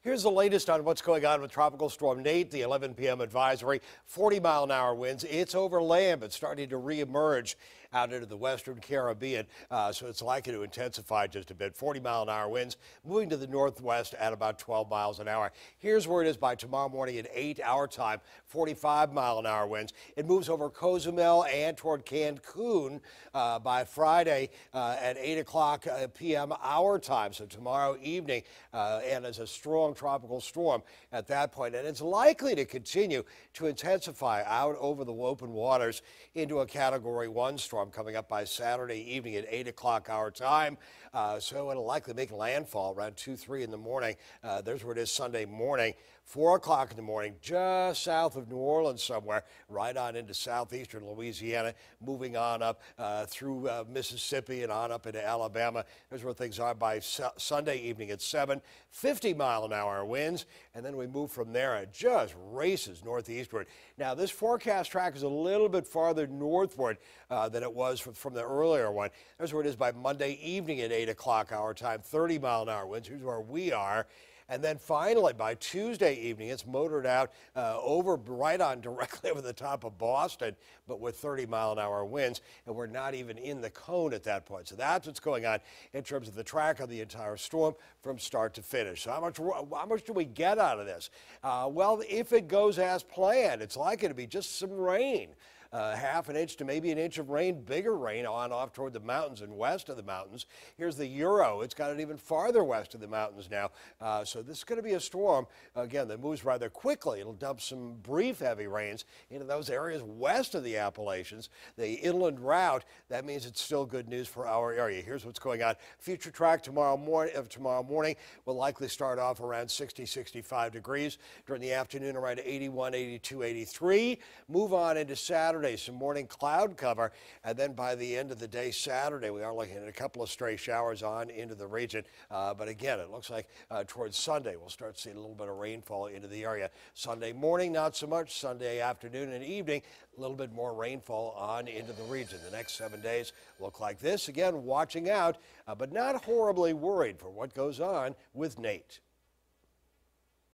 Here's the latest on what's going on with Tropical Storm Nate, the 11 p.m. advisory. 40-mile-an-hour winds. It's over land, but starting to reemerge out into the western Caribbean, so it's likely to intensify just a bit. 40-mile-an-hour winds moving to the northwest at about 12 miles an hour. Here's where it is by tomorrow morning at 8 our time. 45-mile-an-hour winds. It moves over Cozumel and toward Cancun by Friday at 8 o'clock p.m. our time. So tomorrow evening, and as a strong tropical storm at that point, and it's likely to continue to intensify out over the open waters into a Category 1 storm coming up by Saturday evening at 8 o'clock our time. So it'll likely make landfall around 2, 3 in the morning. There's where it is Sunday morning. 4 o'clock in the morning, just south of New Orleans somewhere, right on into southeastern Louisiana, moving on up through Mississippi and on up into Alabama. There's where things are by Sunday evening at 7, 50-mile-an-hour winds, and then we move from there. It just races northeastward. Now, this forecast track is a little bit farther northward than it was from the earlier one. There's where it is by Monday evening at 8 o'clock our time, 30-mile-an-hour winds. Here's where we are. And then finally, by Tuesday evening, it's motored out over right on directly over the top of Boston, but with 30-mile-an-hour winds, and we're not even in the cone at that point. So that's what's going on in terms of the track of the entire storm from start to finish. So how much do we get out of this? Well, if it goes as planned, it's likely to be just some rain. Half an inch to maybe an inch of rain, bigger rain on off toward the mountains and west of the mountains. Here's the Euro. It's got it even farther west of the mountains now. So this is going to be a storm, again, that moves rather quickly. It'll dump some brief heavy rains into those areas west of the Appalachians. The inland route, that means it's still good news for our area. Here's what's going on. Future track tomorrow morning will likely start off around 60, 65 degrees. During the afternoon, around 81, 82, 83. Move on into Saturday. Some morning cloud cover, and then by the end of the day Saturday, we are looking at a couple of stray showers on into the region. But again, it looks like towards Sunday, we'll start seeing a little bit of rainfall into the area. Sunday morning, not so much. Sunday afternoon and evening, a little bit more rainfall on into the region. The next 7 days look like this. Again, watching out, but not horribly worried for what goes on with Nate.